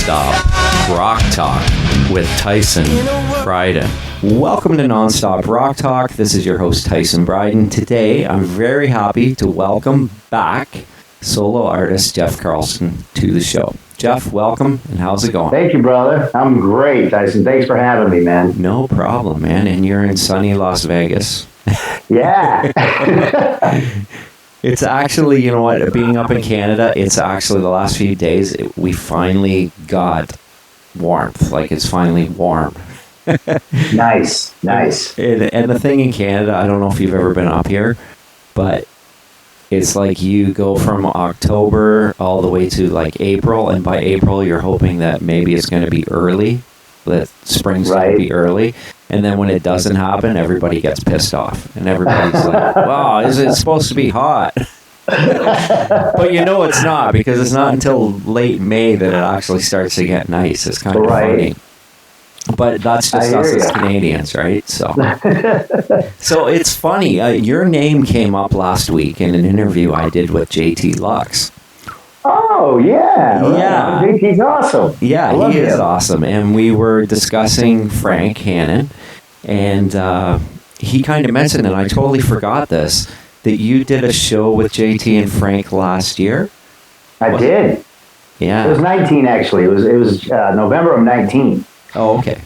Non-Stop Rock Talk with Tyson Bryden. Welcome to Non-Stop Rock Talk. This is your host, Tyson Bryden. Today, I'm very happy to welcome back solo artist Jeff Carlson to the show. Jeff, welcome, and how's it going? Thank you, brother. I'm great, Tyson. Thanks for having me, man. No problem, man. And you're in sunny Las Vegas. Yeah. It's actually, you know what, being up in Canada, it's actually the last few days, we finally got warmth. Like, it's finally warm. Nice. And the thing in Canada, I don't know if you've ever been up here, but it's like you go from October all the way to like April, and by April, you're hoping that maybe it's going to be early, that spring's going to be early. And then when it doesn't happen, everybody gets pissed off. And everybody's like, wow, is it supposed to be hot? But you know it's not, because it's not until late May that it actually starts to get nice. It's kind of funny. But that's just us as Canadians, right? So it's funny. Your name came up last week in an interview I did with JT Lux. Oh, yeah. Yeah. JT's awesome. Yeah, he is awesome. And we were discussing Frank Hannon, and he kind of mentioned, and I totally forgot this, that you did a show with JT and Frank last year. I did. Yeah. It was 19, actually. It was November of 19. Oh, okay.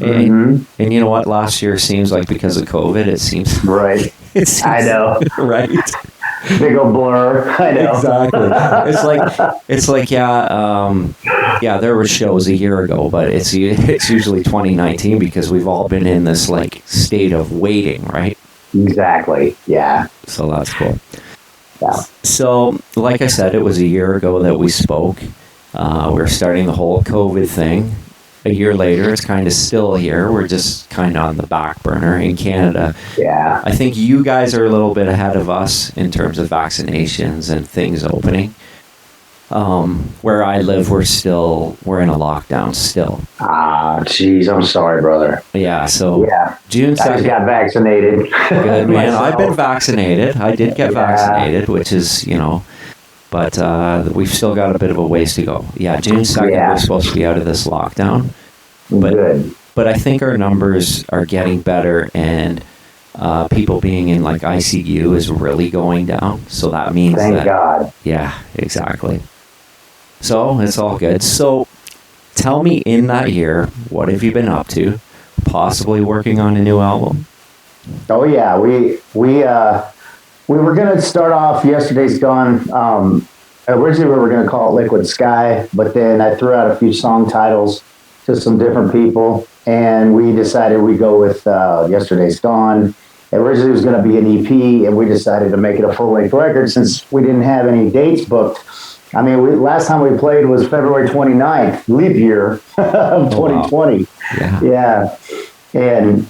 And you know what? Last year seems like, because of COVID, it seems... Right. I know. Right. Big old blur. I know. Exactly. It's like yeah, there were shows a year ago, but it's usually 2019 because we've all been in this like state of waiting, right? Exactly. Yeah. So that's cool. Yeah. So, like I said, it was a year ago that we spoke. We're starting the whole COVID thing. A year later, it's kind of still here. We're just kind of on the back burner in Canada. Yeah. I think you guys are a little bit ahead of us in terms of vaccinations and things opening. Where I live, we're in a lockdown still. Ah, jeez, I'm sorry, brother. Yeah, so June 2nd. I just got vaccinated. Good, man. I've been vaccinated. I did get vaccinated, which is, but we've still got a bit of a ways to go. Yeah, June 2nd, we're supposed to be out of this lockdown. But I think our numbers are getting better, and people being in like ICU is really going down. So that means Thank God. Yeah, exactly. So it's all good. So tell me, in that year, what have you been up to? Possibly working on a new album? Oh yeah, we were going to start off Yesterday's Gone. Originally, we were going to call it Liquid Sky, but then I threw out a few song titles to some different people, and we decided we'd go with Yesterday's Gone. Originally, it was going to be an EP, and we decided to make it a full-length record since we didn't have any dates booked. I mean, last time we played was February 29th, leap year of 2020. Wow. Yeah. And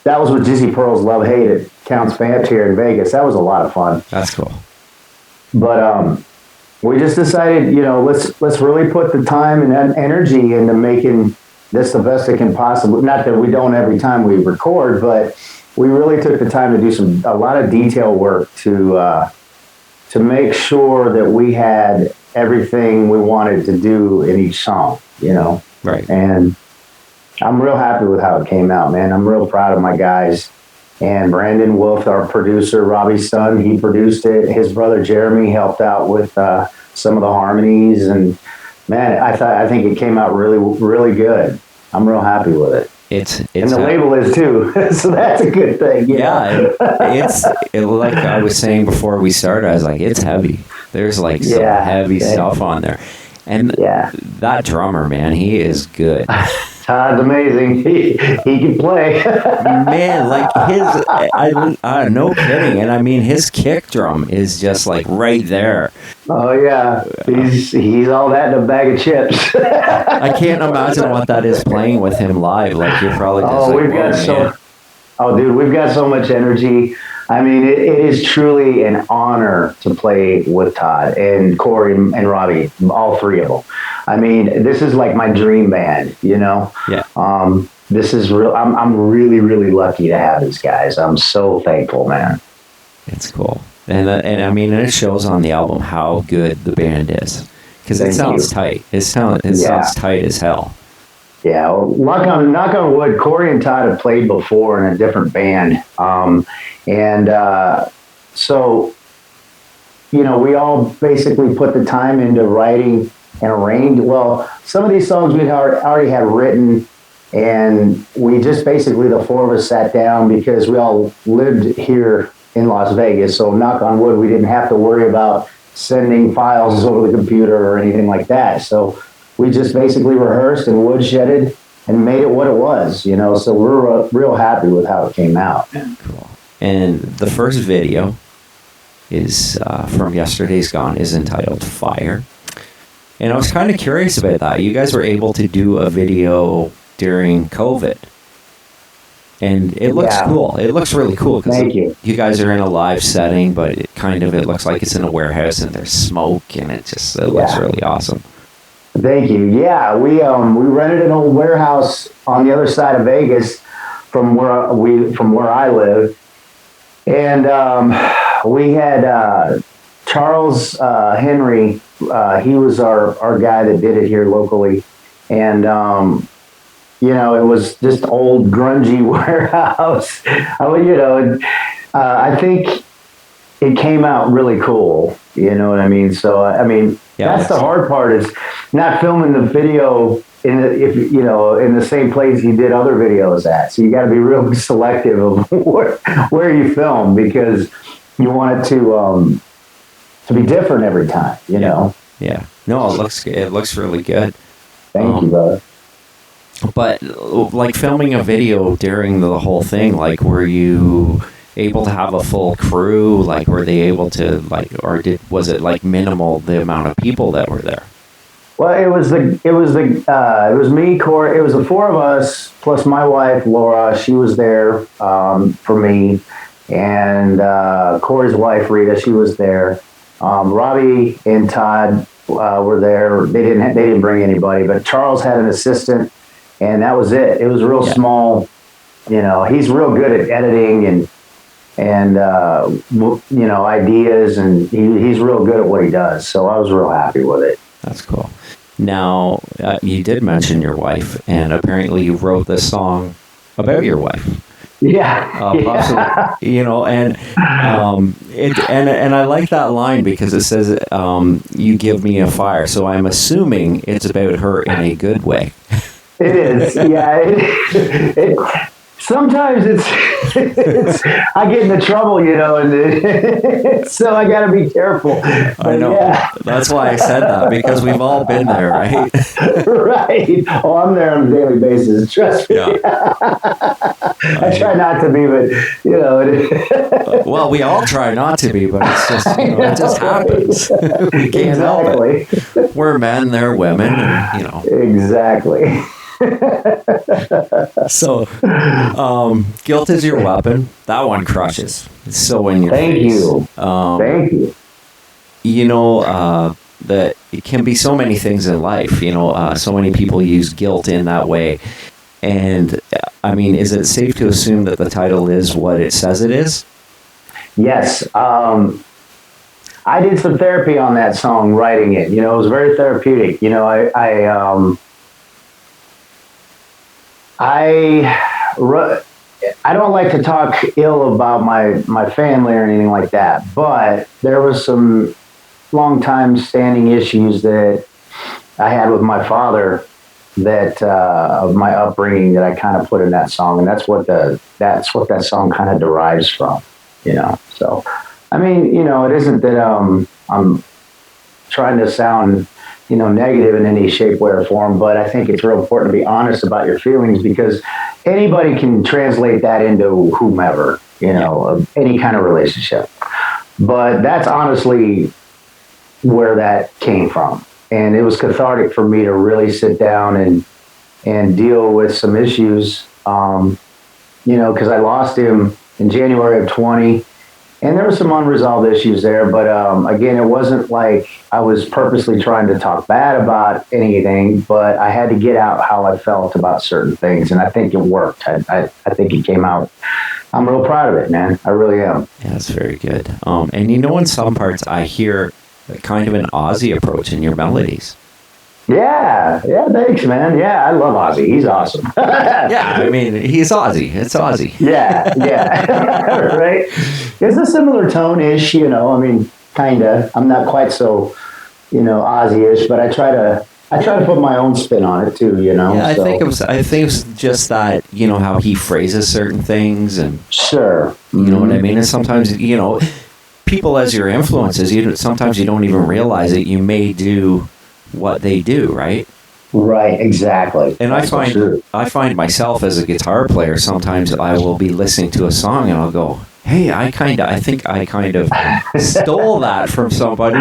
that was with Dizzy Pearl's Love Hate at Count's Fant here in Vegas. That was a lot of fun. That's cool. But we just decided, let's really put the time and energy into making this the best it can possibly. Not that we don't every time we record, but we really took the time to do a lot of detail work to make sure that we had everything we wanted to do in each song, Right. And I'm real happy with how it came out, man. I'm real proud of my guys. And Brandon Wolf, our producer, Robbie's son, he produced it. His brother Jeremy helped out with some of the harmonies. And man, I think it came out really, really good. I'm real happy with it. And the label is too, so that's a good thing. Yeah, it's like I was saying before we started. I was like, it's heavy. There's like some heavy stuff on there, and that drummer, man, he is good. Todd's amazing. He can play. Man, like I no kidding. And I mean, his kick drum is just like right there. Oh yeah, he's all that in a bag of chips. I can't imagine what that is playing with him live. Like you're probably just we've got so much energy. I mean, it is truly an honor to play with Todd and Corey and Robbie, all three of them. I mean, this is like my dream band, Yeah. This is real. I'm really, really lucky to have these guys. I'm so thankful, man. It's cool. And I mean, it shows on the album how good the band is. because it sounds tight. It sounds tight as hell. Yeah, well, knock on wood, Corey and Todd have played before in a different band. So, we all basically put the time into writing and arranged. Well, some of these songs we already had written, and we just basically, the four of us sat down because we all lived here in Las Vegas. So knock on wood, we didn't have to worry about sending files over the computer or anything like that. So we just basically rehearsed and woodshedded and made it what it was, so we're real happy with how it came out. Cool. And the first video is from Yesterday's Gone, is entitled Fire. And I was kind of curious about that. You guys were able to do a video during COVID. And it looks cool. It looks really cool. Thank you. You guys are in a live setting, but it looks like it's in a warehouse and there's smoke, and it looks really awesome. Thank you. Yeah, we rented an old warehouse on the other side of Vegas from where I live, and we had Charles Henry. He was our guy that did it here locally, and it was just old grungy warehouse. I think it came out really cool. You know what I mean? So that's the hard part, is not filming the video in the same place you did other videos at. So you got to be real selective of where you film, because you want it to be different every time. You know? Yeah. No, it looks really good. Thank you, brother. But like filming a video during the whole thing, like, were you able to have a full crew? Like, were they able to, like, or was it like minimal, the amount of people that were there? Well, it was me, Corey. It was the four of us plus my wife, Laura. She was there for me, and Corey's wife, Rita. She was there. Robbie and Todd were there. They didn't bring anybody, but Charles had an assistant, and that was it. It was real small. He's real good at editing and ideas, and he's real good at what he does. So I was real happy with it. That's cool. Now, you did mention your wife, and apparently you wrote this song about your wife. Yeah. Possibly, and I like that line because it says, "You give me a fire." So I'm assuming it's about her in a good way. It is. Yeah. Sometimes it's I get into trouble, and so I got to be careful. But I know. Yeah. That's why I said that, because we've all been there, right? Right. Oh, I'm there on a daily basis. Trust me. Yeah. I try not to be, but well, we all try not to be, but it's just it just happens. We can't help it. We're men, they're women, and, Exactly. So, Guilt Is Your Weapon. That one crushes. It's so in your face. Thank you. That it can be so many things in life. So many people use guilt in that way. And, is it safe to assume that the title is what it says it is? Yes. I did some therapy on that song, writing it. It was very therapeutic. I don't like to talk ill about my family or anything like that, but there was some long time standing issues that I had with my father, that of my upbringing, that I kind of put in that song, and that's what that song kind of derives from. So it isn't that I'm trying to sound negative in any shape, way, or form, but I think it's real important to be honest about your feelings, because anybody can translate that into whomever, any kind of relationship. But that's honestly where that came from. And it was cathartic for me to really sit down and deal with some issues, because I lost him in January of 20. And there were some unresolved issues there, but again, it wasn't like I was purposely trying to talk bad about anything, but I had to get out how I felt about certain things, and I think it worked. I think it came out. I'm real proud of it, man. I really am. Yeah, that's very good. And in some parts, I hear kind of an Ozzy approach in your melodies. Yeah, thanks, man. Yeah, I love Ozzy. He's awesome. Yeah, I mean, he's Ozzy. It's Ozzy. Yeah, right. It's a similar tone-ish, you know. I mean, kinda. I'm not quite so, you know, Ozzy-ish, but I try to put my own spin on it too, you know. Yeah, I so. think it was just that, you know, how he phrases certain things, and Sure, you know what I mean. And sometimes, you know, people as your influences, sometimes you don't even realize it. You may do what they do, right? Right, exactly. And I find myself as a guitar player, sometimes I will be listening to a song and I'll go, hey, I think I kind of stole that from somebody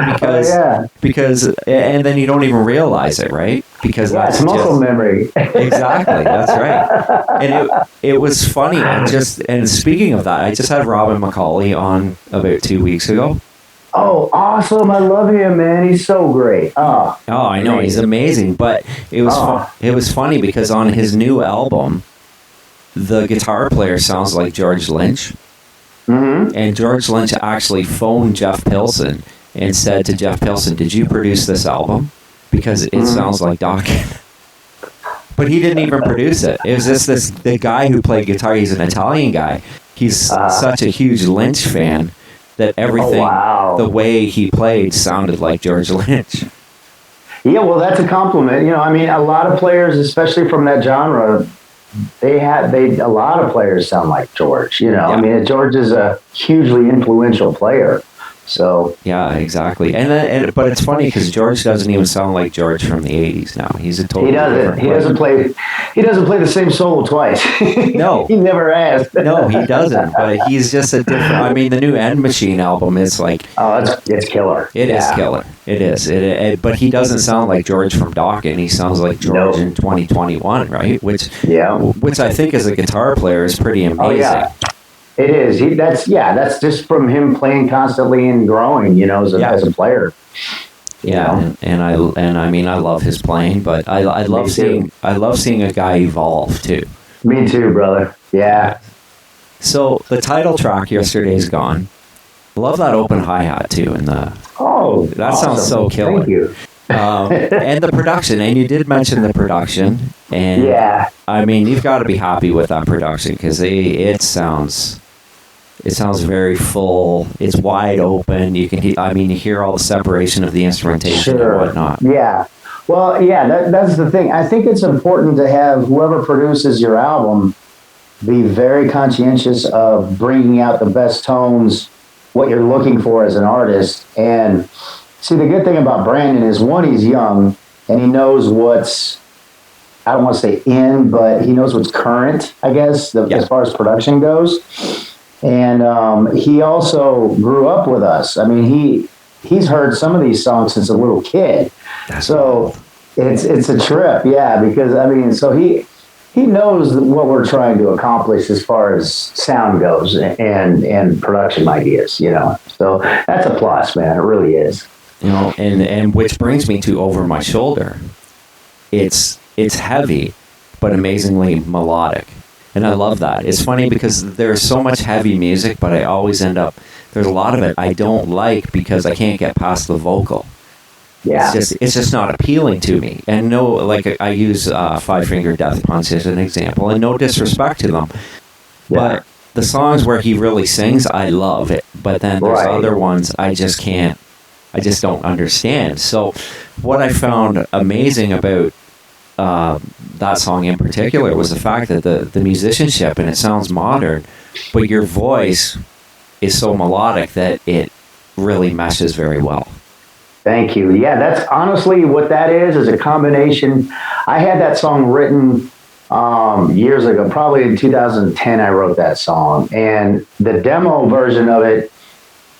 because and then you don't even realize it, right? Because that's it's muscle memory. Exactly, that's right. And it was funny, and speaking of that, I just had Robin McCauley on about 2 weeks ago. Oh, awesome. I love him, man. He's so great. Oh, I know. He's amazing. But it was funny because on his new album, the guitar player sounds like George Lynch. Mm-hmm. And George Lynch actually phoned Jeff Pilson and said to Jeff Pilson, did you produce this album? Because it sounds like Dokken. But he didn't even produce it. It was just the guy who played guitar. He's an Italian guy. He's such a huge Lynch fan that everything, the way he played, sounded like George Lynch. Yeah, well, that's a compliment. You know, I mean, a lot of players, especially from that genre, a lot of players sound like George. You know, yeah. I mean, George is a hugely influential player. So yeah, exactly. But it's funny because George doesn't even sound like George from the '80s now. He's a totally different player. He doesn't play the same solo twice. No, he never has. No, he doesn't. But he's just a different. I mean, the new End Machine album is like. Oh, it's killer. It is killer. It is. But he doesn't sound like George from Dokken. He sounds like George in 2021, right? Which I think as a guitar player is pretty amazing. Oh, yeah. It is. That's just from him playing constantly and growing, you know, as a player. Yeah, and I mean I love his playing, but I love seeing a guy evolve too. Me too, brother. Yeah. So the title track, Yesterday's Gone. Love that open hi-hat too, and that awesome. Sounds so killer. Thank you. And the production, and you did mention the production, and yeah, I mean you've got to be happy with that production because it sounds very full. It's wide open. You hear all the separation of the instrumentation and whatnot. Yeah. Well, yeah, that's the thing. I think it's important to have whoever produces your album be very conscientious of bringing out the best tones, what you're looking for as an artist. And see, the good thing about Brandon is, one, he's young and he knows what's, I don't want to say in, but he knows what's current, I guess, as far as production goes. And he also grew up with us. I mean, he's heard some of these songs since a little kid. So it's a trip, because I mean, so he knows what we're trying to accomplish as far as sound goes and production ideas, you know. So that's a plus, man. It really is. You know, and which brings me to Over My Shoulder. It's heavy, but amazingly melodic. And I love that. It's funny because there's so much heavy music, but I always there's a lot of it I don't like because I can't get past the vocal. Yeah. It's just not appealing to me. And no, like I use Five Finger Death Punch as an example, and no disrespect to them. Yeah. But the songs where he really sings, I love it. But then there's other ones I just don't understand. So what I found amazing about that song in particular was the fact that the musicianship, and it sounds modern, but your voice is so melodic that it really meshes very well. Thank you. Yeah, that's honestly what that is a combination. I had that song written years ago, probably in 2010 I wrote that song, and the demo version of it,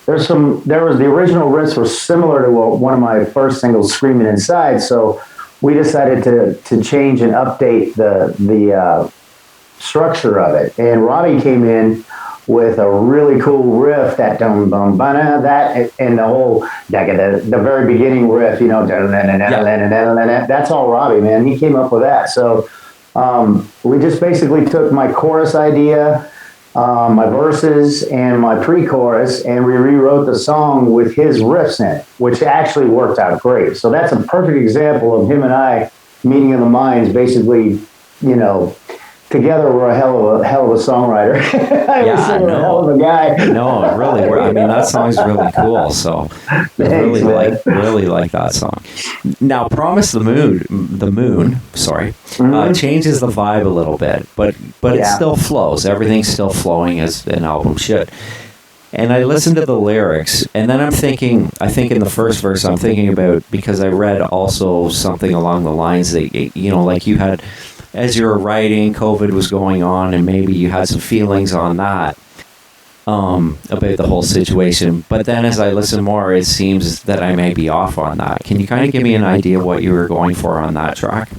the original riffs were similar to one of my first singles, Screaming Inside, so we decided to change and update the structure of it. And Robbie came in with a really cool riff, that dum bum ba that, and the whole the very beginning riff, you know, that's all Robbie, man. He came up with that. So we just basically took my chorus idea my verses and my pre-chorus, and we rewrote the song with his riffs in it, which actually worked out great. So that's a perfect example of him and I meeting in the minds. Basically, you know, together we're a hell of a songwriter. Yeah, we're a hell of a guy. No, really. I mean, that song's really cool. So I Thanks, really like that song. Now, Promise the Moon, changes the vibe a little bit, but it still flows. Everything's still flowing as an album should. And I listened to the lyrics, and then I think in the first verse, I'm thinking about, because I read also something along the lines that, you know, like you had, as you were writing, COVID was going on, and maybe you had some feelings on that, about the whole situation. But then as I listen more, it seems that I may be off on that. Can you kind of give me an idea of what you were going for on that track?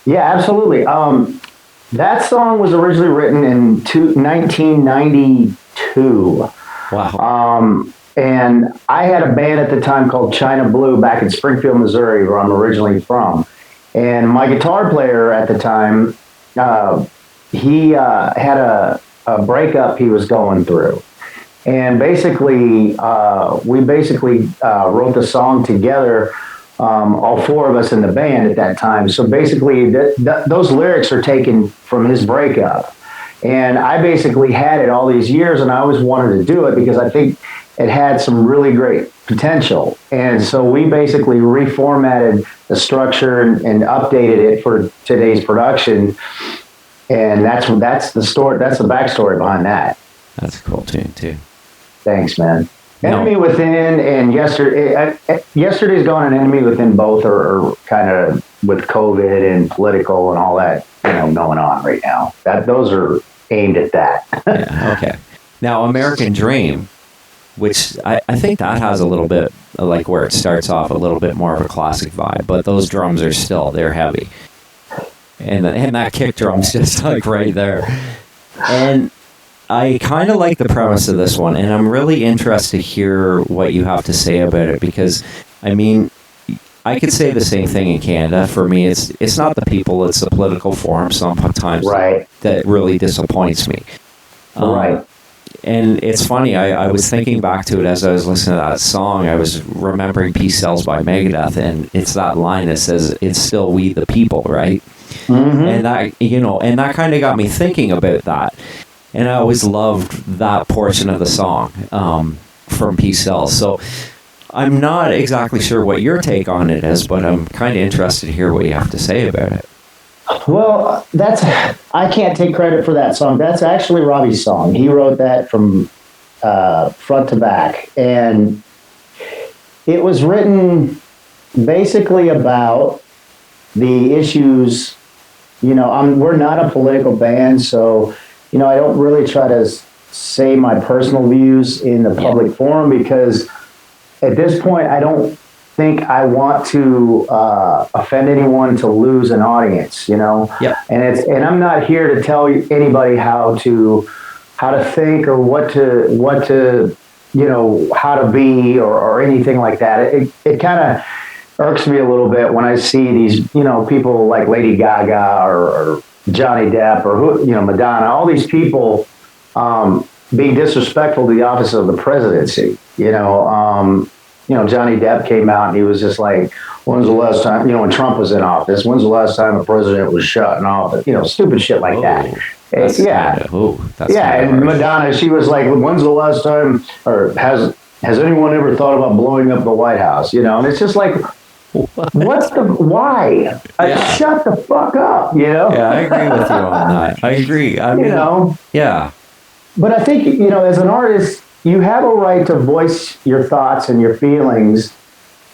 Yeah, absolutely. That song was originally written in 1992. Wow. And I had a band at the time called China Blue back in Springfield, Missouri, where I'm originally from. And my guitar player at the time, he had a breakup he was going through. And basically, we wrote the song together, all four of us in the band at that time. So basically, those lyrics are taken from his breakup. And I basically had it all these years, and I always wanted to do it because I think it had some really great potential. And so we basically reformatted the structure and updated it for today's production. And that's the story. That's the backstory behind that. That's a cool tune too. Thanks, man. Enemy Within and Yesterday's Gone and Enemy Within both are kind of with COVID and political and all that, you know, going on right now. Those are aimed at that. Yeah, okay. Now, American Dream, which I think that has a little bit, like where it starts off, a little bit more of a classic vibe, but those drums are they're heavy. And that kick drum's just like right there. And I kind of like the premise of this one, and I'm really interested to hear what you have to say about it, because, I mean, I could say the same thing in Canada. For me, it's not the people, it's the political forum sometimes that really disappoints me. Right. And it's funny, I was thinking back to it as I was listening to that song. I was remembering Peace Sells by Megadeth, and it's that line that says, "It's still we the people," right? Mm-hmm. And that, you know, and that kind of got me thinking about that. And I always loved that portion of the song from Peace Sells. So I'm not exactly sure what your take on it is, but I'm kind of interested to hear what you have to say about it. Well, I can't take credit for that song. That's actually Robbie's song. He wrote that from front to back. And it was written basically about the issues. You know, we're not a political band, so, you know, I don't really try to say my personal views in the public forum, because at this point, I don't think I want to offend anyone to lose an audience, you know? Yeah. And I'm not here to tell anybody how to think or what to you know, how to be or anything like that. It kind of irks me a little bit when I see these, you know, people like Lady Gaga or Johnny Depp or who, you know, Madonna, all these people being disrespectful to the office of the presidency. You know, Johnny Depp came out and he was just like, when's the last time, you know, when Trump was in office, when's the last time a president was shot in office? You know, stupid shit like that. And Madonna, she was like, when's the last time, or has anyone ever thought about blowing up the White House? You know, and it's just like, why? Shut the fuck up, you know? Yeah, I agree with you on that. I agree. I mean, you know? Yeah. But I think, you know, as an artist, you have a right to voice your thoughts and your feelings,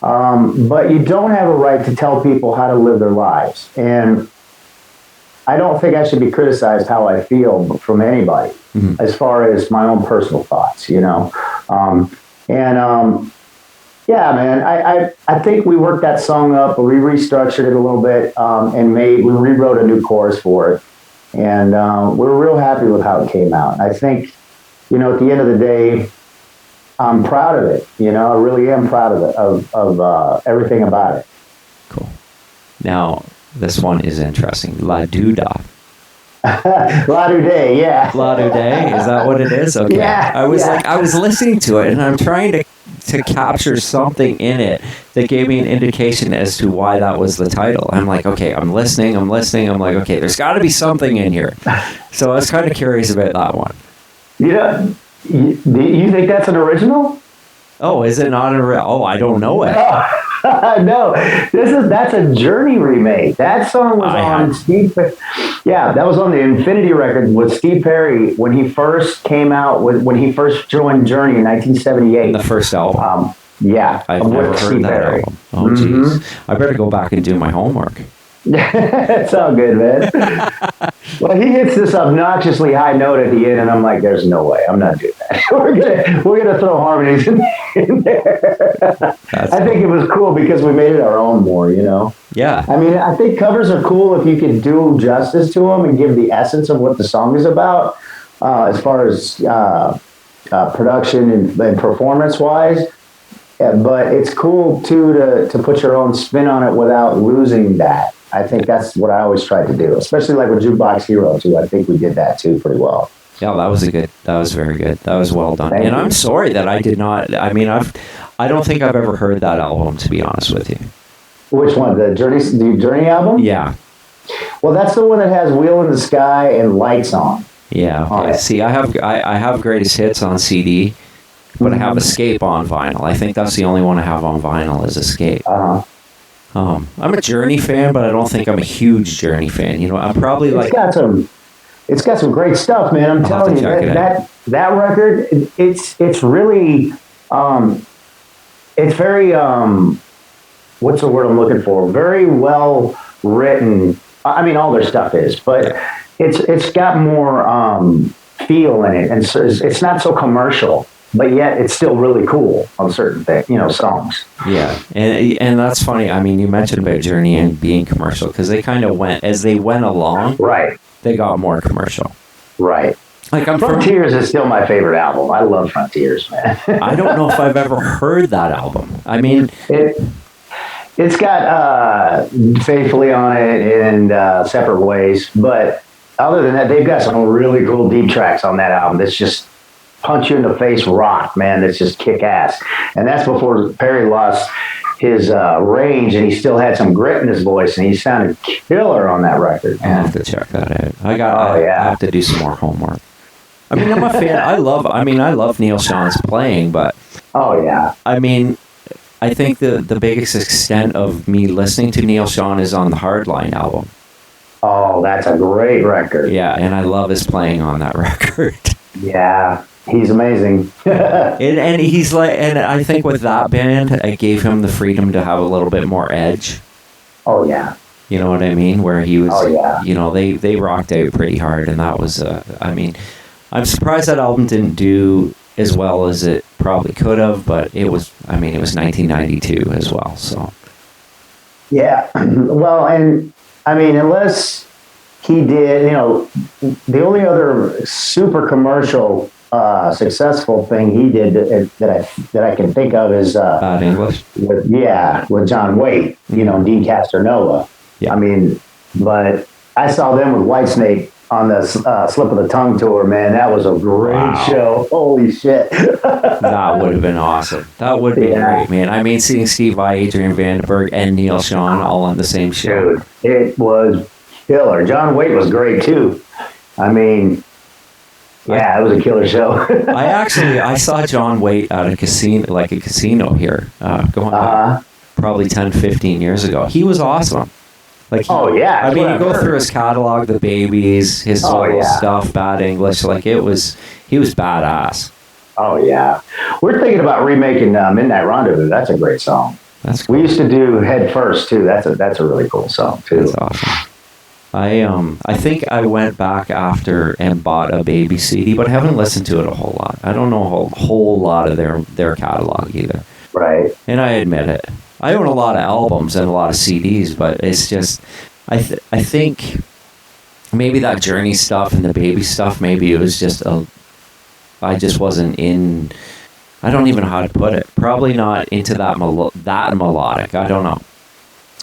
but you don't have a right to tell people how to live their lives. And I don't think I should be criticized how I feel from anybody, as far as my own personal thoughts, you know? Yeah, man, I think we worked that song up, we restructured it a little bit, and we rewrote a new chorus for it. And we're real happy with how it came out. I think, you know, at the end of the day, I'm proud of it. You know, I really am proud of it, of everything about it. Cool. Now, this one is interesting. La Duda. Ladu Day, yeah. Ladu Day, is that what it is? Okay. Yeah, I was listening to it, and I'm trying to capture something in it that gave me an indication as to why that was the title. I'm like, okay, I'm listening. I'm like, okay, there's got to be something in here. So I was kind of curious about that one. Do you think that's an original? Oh, is it not I don't know it. No, that's a Journey remake. That song was on Steve. Yeah, that was on the Infinity record with Steve Perry when he first came out when he first joined Journey in 1978. The first album. Yeah, I've never heard that album. Oh, jeez. I better go back and do my homework. It's all good, man. Well, he hits this obnoxiously high note at the end, and I'm like, "There's no way, I'm not doing that." we're gonna throw harmonies in there. I think it was cool because we made it our own more, you know. Yeah. I mean, I think covers are cool if you can do justice to them and give the essence of what the song is about, as far as production and performance wise. But it's cool too to put your own spin on it without losing that. I think that's what I always tried to do, especially like with Jukebox Hero too. I think we did that too pretty well. Yeah, that was very good. That was well done. And I'm sorry that I did not. I mean, I don't think I've ever heard that album, to be honest with you. Which one? The Journey album? Yeah. Well, that's the one that has Wheel in the Sky and Lights on. Yeah. Okay. See, I have Greatest Hits on CD, but I have Escape on vinyl. I think that's the only one I have on vinyl is Escape. I'm a Journey fan, but I don't think I'm a huge Journey fan. You know, I'm probably like. It's got some great stuff, man. I'm telling you that record. It's really it's very what's the word I'm looking for? Very well written. I mean, all their stuff is, but it's got more feel in it, and so it's not so commercial. But yet, it's still really cool on certain things, songs. Yeah, and that's funny. I mean, you mentioned about Journey and being commercial because they kind of went as they went along. Right. They got more commercial. Right. Like Frontiers is still my favorite album. I love Frontiers, man. I don't know if I've ever heard that album. I mean, it's got Faithfully on it in separate ways, but other than that, they've got some really cool deep tracks on that album. That's just punch you in the face rock, man. That's just kick ass. And that's before Perry lost his range, and he still had some grit in his voice, and he sounded killer on that record. I have to check that out. I have to do some more homework. I mean, I'm a fan. I love Neil Sean's playing, but I mean, I think the biggest extent of me listening to Neil Sean is on the Hardline album. Oh, that's a great record. Yeah, and I love his playing on that record. Yeah. He's amazing. and he's like, and I think with that band, it gave him the freedom to have a little bit more edge. Oh, yeah. You know what I mean? Where he was, they rocked out pretty hard. And that was, I mean, I'm surprised that album didn't do as well as it probably could have, but it was 1992 as well. So. Yeah. Well, and I mean, unless he did, the only other super commercial successful thing he did that I can think of is Bad English. With John Waite, Dean Castronova. Yeah. I mean, but I saw them with Whitesnake on the Slip of the Tongue tour. Man, that was a great show. Holy shit! That would have been awesome. That would be great, man. I mean, seeing Steve Vai, Adrian Vandenberg, and Neil Sean all on the same show. Dude, it was killer. John Waite was great too. I mean. Yeah, it was a killer show. I saw John Waite at a casino here, going back probably 10, 15 years ago. He was awesome. Like, I mean, you go through his catalog, The Babies, his solo stuff, Bad English. Like, he was badass. Oh yeah, we're thinking about remaking Midnight Rendezvous. That's a great song. That's cool. We used to do Head First too. That's a really cool song too. That's awesome. I think I went back after and bought a Baby CD, but I haven't listened to it a whole lot. I don't know a whole lot of their catalog either. Right. And I admit it. I own a lot of albums and a lot of CDs, but it's just I think maybe that Journey stuff and the Baby stuff, maybe it was just I just wasn't in. I don't even know how to put it. Probably not into that melodic. I don't know.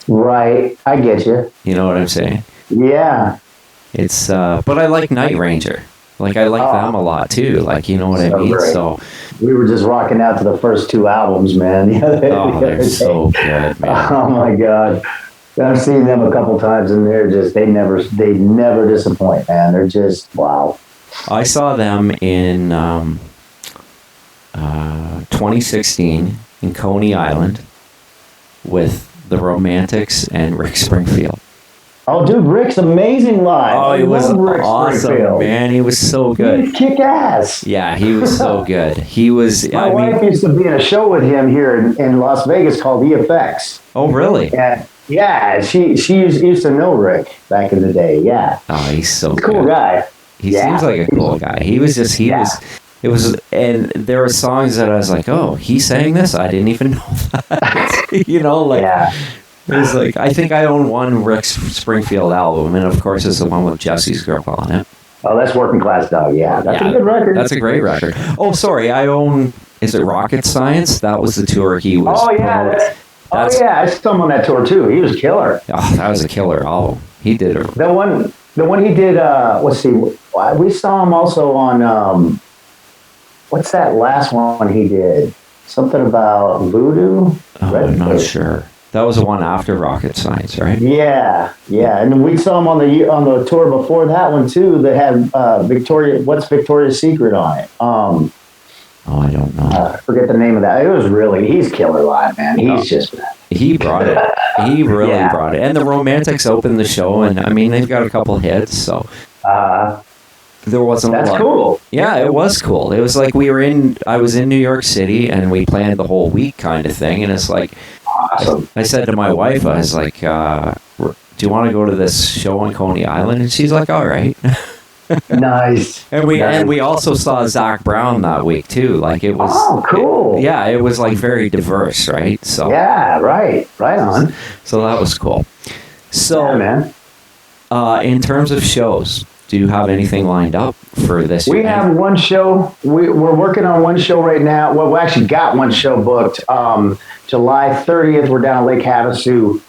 Right. I get you. You know what I'm saying? Yeah. It's but I like Night Ranger. Like I like them a lot too. Like, you know what I mean? Great. So we were just rocking out to the first 2 albums, man. they're so good, man. Oh my God. I've seen them a couple times, and they never disappoint, man. They're just wow. I saw them in 2016 in Coney Island with the Romantics and Rick Springfield. Oh, dude, Rick's amazing live. Oh, he was awesome, man. He was so good. He's kick ass. Yeah, he was so good. He was. My wife used to be in a show with him here in Las Vegas called EFX. Oh, really? Yeah, she used to know Rick back in the day. Yeah. Oh, he's so good. Cool guy. He seems like a cool guy. He was just. It was, and there were songs that I was like, oh, he sang this? I didn't even know that. You know, like. Yeah. It was like, I think I own one Rick Springfield album, and of course it's the one with Jesse's Girl on it. Oh, that's Working Class Dog, yeah. That's a good record. That's a great record. Oh, sorry, I own, is it Rocket Science? That was the tour he was. Oh, yeah. I saw him on that tour too. He was killer. Oh, that was a killer album. He did it. The one he did, let's see, we saw him also on, what's that last one he did? Something about Voodoo? Oh, I'm not sure. That was the one after Rocket Science, right? Yeah, and we saw him on the tour before that one too. That had Victoria's Secret on it. Oh, I don't know. I forget the name of that. It was he's killer live, man. He brought it. He really brought it. And the Romantics opened the show, and I mean they've got a couple hits, so there wasn't a lot. That's cool. Yeah, it was cool. It was like I was in New York City, and we planned the whole week kind of thing, and it's like. Awesome. I said to my wife, I was like, do you want to go to this show on Coney Island? And she's like, all right. Nice. And we also saw Zach Brown that week too. Like it was. Oh, cool. It was like very diverse, right? So. Yeah, right on. So that was cool. So, man. In terms of shows, do you have anything lined up for this year? We have one show. We're working on one show right now. Well, we actually got one show booked. July 30th, we're down at Lake Havasu,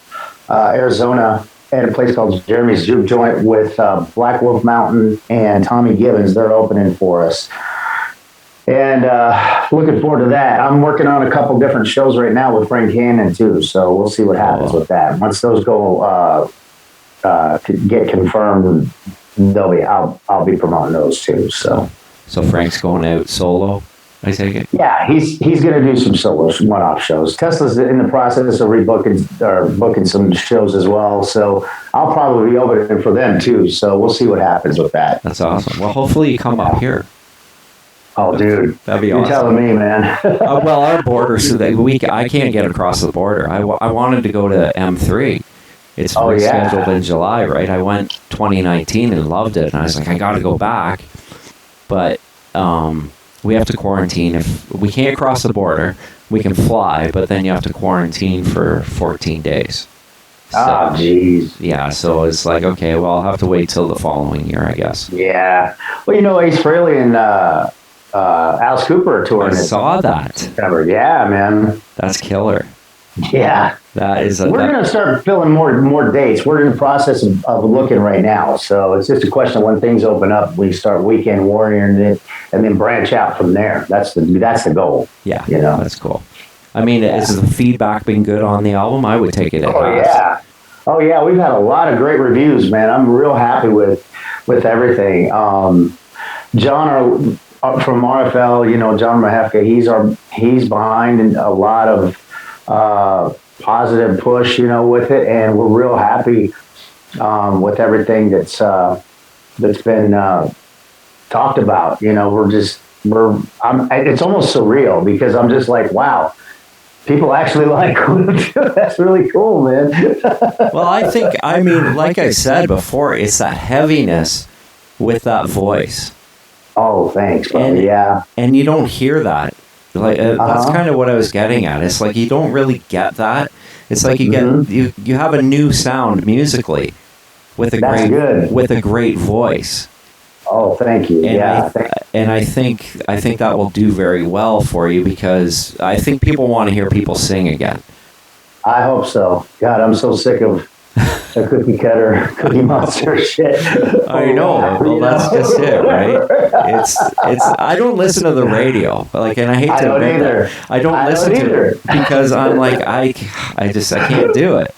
Arizona, at a place called Jeremy's Juke Joint with Black Wolf Mountain and Tommy Gibbons. They're opening for us. And looking forward to that. I'm working on a couple different shows right now with Frank Cannon, too. So we'll see what happens with that. Once those go get confirmed, I'll be promoting those, too. So Frank's going out solo? I take it. Yeah, he's going to do some solo one-off shows. Tesla's in the process of booking some shows as well, so I'll probably be opening for them too. So we'll see what happens with that. That's awesome. Well, hopefully you come up here. Oh, dude, that'd be awesome. You're telling me, man. Well, our border, so that I can't get across the border. I wanted to go to M3. It's rescheduled in July, right? I went 2019 and loved it, and I was like, I got to go back, but. We have to quarantine. If we can't cross the border, we can fly, but then you have to quarantine for 14 days. So, jeez. Yeah, so it's like, okay, well, I'll have to wait till the following year, I guess. Yeah. Well, Ace Frehley and Alice Cooper are touring. I saw that. Yeah, man. That's killer. Yeah. That is. We're going to start filling more dates. We're in the process of looking right now. So it's just a question of when things open up, we start Weekend Warrior and then branch out from there. That's the goal. Yeah. That's cool. I mean, has the feedback been good on the album? I would take it. Oh yeah. We've had a lot of great reviews, man. I'm real happy with everything. John from RFL, John Mahefka, he's behind a lot of positive push, with it, and we're real happy with everything that's been talked about. It's almost surreal because I'm just like, wow, people actually like it. That's really cool, man. Well, I mean, like I said before, it's that heaviness with that voice. Oh, thanks, buddy. Yeah. And you don't hear that. Like that's kind of what I was getting at. It's like you don't really get that. It's like you get you have a new sound musically with a great voice. Oh, thank you. And I think that will do very well for you because I think people want to hear people sing again. I hope so. God, I'm so sick of the cookie cutter, Cookie Monster shit. I know. Well, that's just it, right? It's. I don't listen to the radio, like, and I hate to admit that. I don't listen to it because I'm like, I can't do it.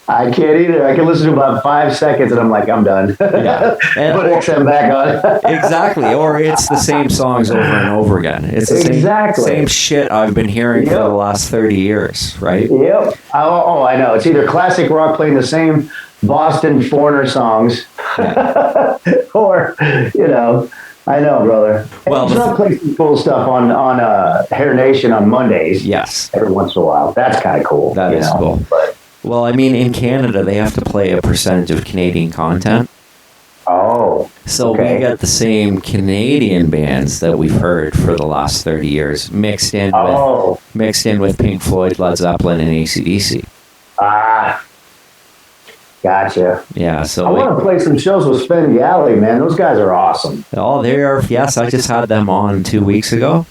I can't either. I can listen to about 5 seconds and I'm like, I'm done. Yeah. And put XM back on. Exactly. Or it's the same songs over and over again. It's the same shit I've been hearing for the last 30 years, right? Yep. Oh, I know. It's either classic rock playing the same Boston Foreigner songs or, I know, brother. Well, Trump plays some cool stuff on Hair Nation on Mondays. Yes. Every once in a while. That's kind of cool. That is cool. Well, I mean, in Canada, they have to play a percentage of Canadian content. Oh. So we get the same Canadian bands that we've heard for the last 30 years mixed in with Pink Floyd, Led Zeppelin, and AC/DC. Ah. Gotcha. Yeah, so I want to play some shows with Sven Galley, man. Those guys are awesome. Oh, they are. Yes, I just had them on 2 weeks ago.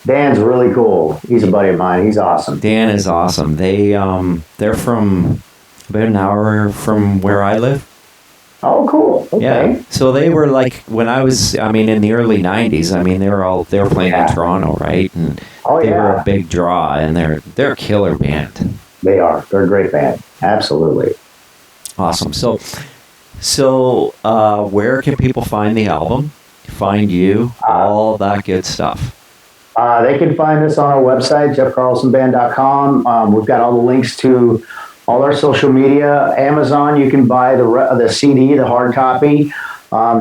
Dan's really cool. He's a buddy of mine. He's awesome. Dan is awesome. They're from about an hour from where I live. Oh, cool. Okay. Yeah. So they were like when I was, in the early '90s. They were playing in Toronto, right? And they were a big draw, and they're a killer band. They are. They're a great band. Absolutely. Awesome. So where can people find the album? Find you, all that good stuff. They can find us on our website, jeffcarlsonband.com. We've got all the links to all our social media. Amazon, you can buy the CD, the hard copy.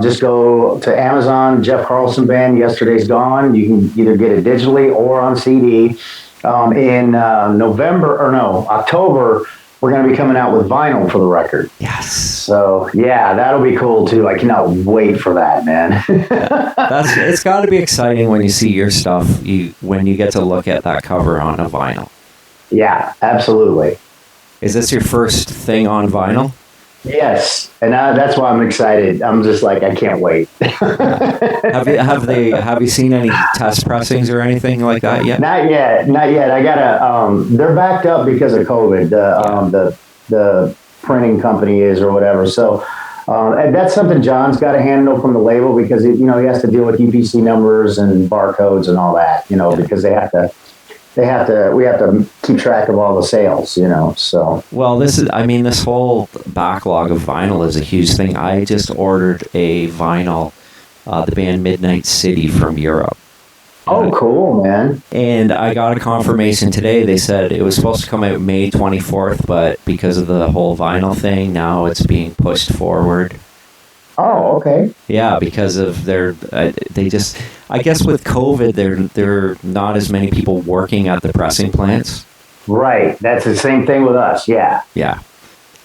Just go to Amazon, Jeff Carlson Band, Yesterday's Gone. You can either get it digitally or on CD. In October, we're going to be coming out with vinyl for the record. Yes. So, yeah, that'll be cool, too. I cannot wait for that, man. It's got to be exciting when you see your stuff, when you get to look at that cover on a vinyl. Yeah, absolutely. Is this your first thing on vinyl? Yes, and that's why I'm excited. I'm just like, I can't wait. Have you seen any test pressings or anything like that yet? Not yet. I gotta. They're backed up because of COVID. The printing company is or whatever. So, and that's something John's got to handle from the label because he has to deal with UPC numbers and barcodes and all that. Because we have to keep track of all the sales, so. Well, this whole backlog of vinyl is a huge thing. I just ordered a vinyl, the band Midnight City from Europe. Oh, cool, man. And I got a confirmation today. They said it was supposed to come out May 24th, but because of the whole vinyl thing, now it's being pushed forward. Oh, okay. Yeah, because of I guess with COVID, there are not as many people working at the pressing plants. Right. That's the same thing with us. Yeah. Yeah.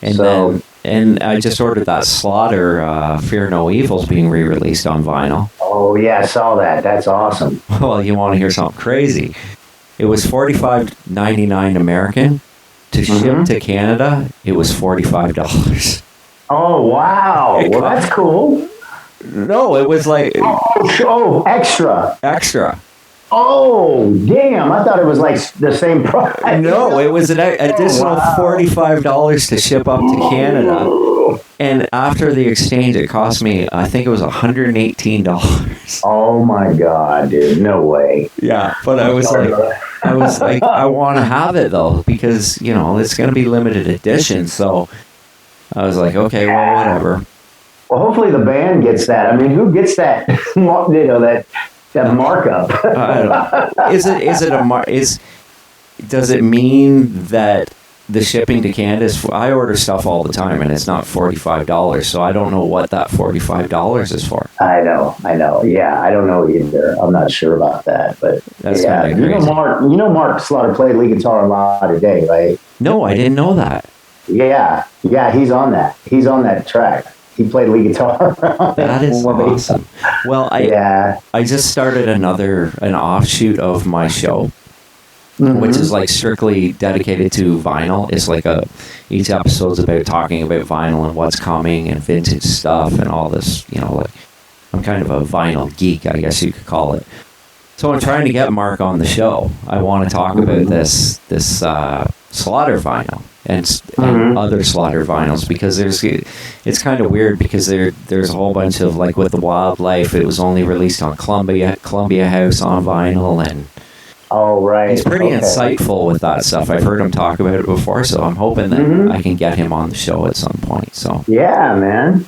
And I just ordered that Slaughter, Fear No Evil's being re-released on vinyl. Oh, yeah, I saw that. That's awesome. Well, you want to hear something crazy. It was $45.99 American. To ship to Canada, it was $45. Oh, wow. Well, that's cool. No, it was like... Oh, extra. Extra. Oh, damn. I thought it was like the same price. No, it was an additional $45 to ship up to Canada. And after the exchange, it cost me, I think it was $118. Oh, my God, dude. No way. Yeah, but I was like, I want to have it, though, because, it's going to be limited edition, so... I was like, okay, well, whatever. Well, hopefully the band gets that. I mean, who gets that? That markup. Does it mean that the shipping to Canada is? I order stuff all the time, and it's not $45. So I don't know what that $45 is for. I know. Yeah, I don't know either. I'm not sure about that, but that's kind of crazy. Mark Slaughter played lead guitar a lot today, right? No, I didn't know that. Yeah, he's on that. He's on that track. He played lead guitar. That is awesome. Well, I just started an offshoot of my show, which is like strictly dedicated to vinyl. It's like each episode's about talking about vinyl and what's coming and vintage stuff and all this. I'm kind of a vinyl geek, I guess you could call it. So I'm trying to get Mark on the show. I want to talk about this Slaughter vinyl. and other Slaughter vinyls, because it's kind of weird because there's a whole bunch of, like with the Wildlife, it was only released on Columbia House on vinyl, and oh right, he's pretty insightful with that stuff. I've heard him talk about it before, so I'm hoping that I can get him on the show at some point. So yeah, man.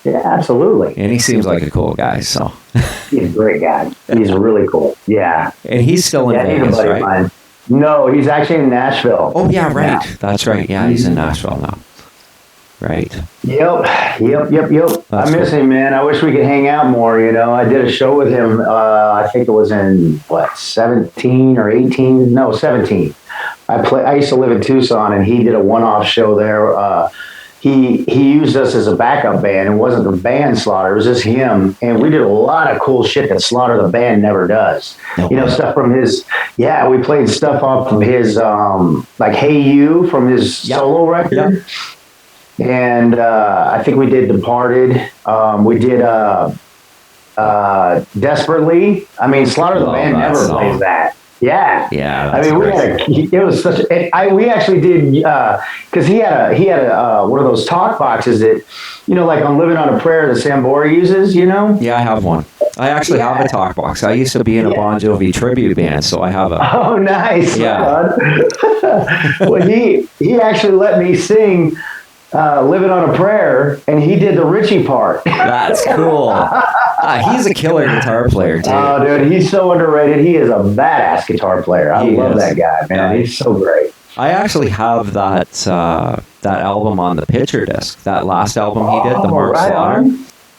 Yeah, absolutely. And he seems like a cool guy, so. He's a great guy. He's really cool. Yeah. And he's still in Vegas, right? No, he's actually in Nashville. Oh, yeah, right. Yeah. That's right. Yeah, he's in Nashville now. Right. Yep. I miss him, man. I wish we could hang out more, you know. I did a show with him, I think it was in, 17 or 18? No, 17. I used to live in Tucson, and he did a one-off show there. He used us as a backup band. It wasn't the band Slaughter, it was just him. And we did a lot of cool shit that Slaughter the band never does. You know, stuff from his, we played stuff off of his, like Hey You from his solo record. Yep. And I think we did Departed. We did Desperately. I mean, Slaughter the band never plays that. Yeah. I mean, it was such we actually did, because he had a one of those talk boxes that, you know, like on Living on a Prayer that Sambora uses, you know? Yeah, I have one. I actually have a talk box. I used to be in a Bon Jovi tribute band, so I have a. Oh, nice. Yeah. Well, he actually let me sing Living on a Prayer, and he did the Richie part. That's cool. He's a killer guitar player, too. Oh, dude, he's so underrated. He is a badass guitar player. I love that guy, man. He's so great. I actually have that album on the picture disc. That last album he did, the Mark Slaughter.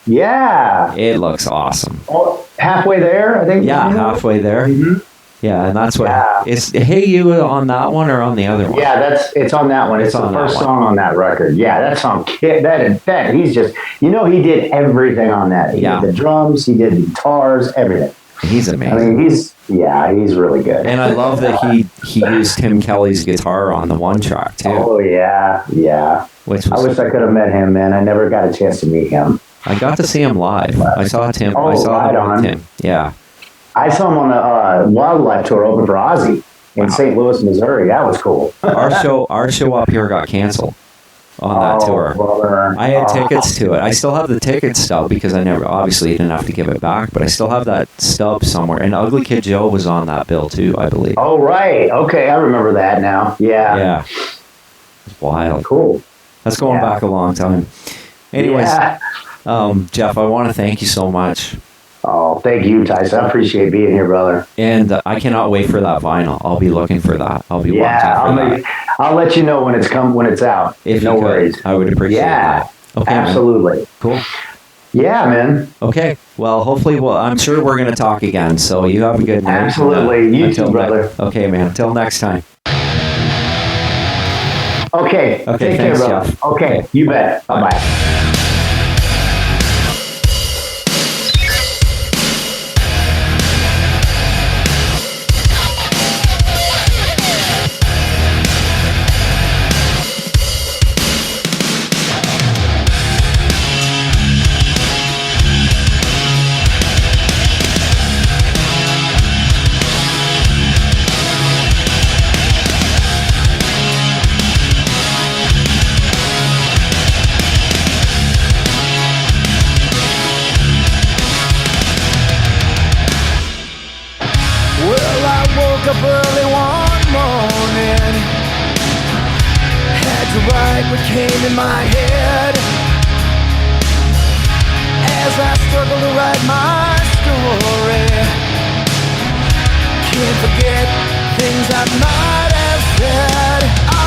Yeah. It looks awesome. Oh, halfway there, I think. Yeah, halfway there. Mm-hmm. Yeah, and that's what it's. Hey You on that one or on the other one? Yeah, it's on that one. It's the first song on that record. Yeah, that song. That he's just, you know, he did everything on that. He did the drums, he did the guitars, everything. He's amazing. I mean, he's really good. And I love that he used Tim Kelly's guitar on the one track too. Oh yeah. I wish I could have met him, man. I never got a chance to meet him. I got to see him live. I saw Tim. I saw him. Yeah. I saw him on a Wildlife tour open for Ozzy in St. Louis, Missouri. That was cool. Our show up here got canceled on that tour. Brother. I had tickets to it. I still have the ticket stub because I obviously didn't have to give it back, but I still have that stub somewhere. And Ugly Kid Joe was on that bill too, I believe. Oh, right. Okay, I remember that now. Yeah. Yeah. It's wild. Cool. That's going back a long time. Anyways, Jeff, I want to thank you so much. Oh, thank you, Tyson. I appreciate being here, brother. And I cannot wait for that vinyl. I'll be looking for that. I'll be watching for that. I'll let you know when it's out. If no worries. I would appreciate that. Okay, absolutely. Man. Cool. Yeah, man. Okay. Well, hopefully, I'm sure we're going to talk again. So you have a good night. Absolutely. You too, brother. Okay, man. Until next time. Okay. Take care, brother. Jeff. Okay. You bet. Bye-bye. Early one morning, had to write what came in my head as I struggle to write my story. Can't forget things I might have said.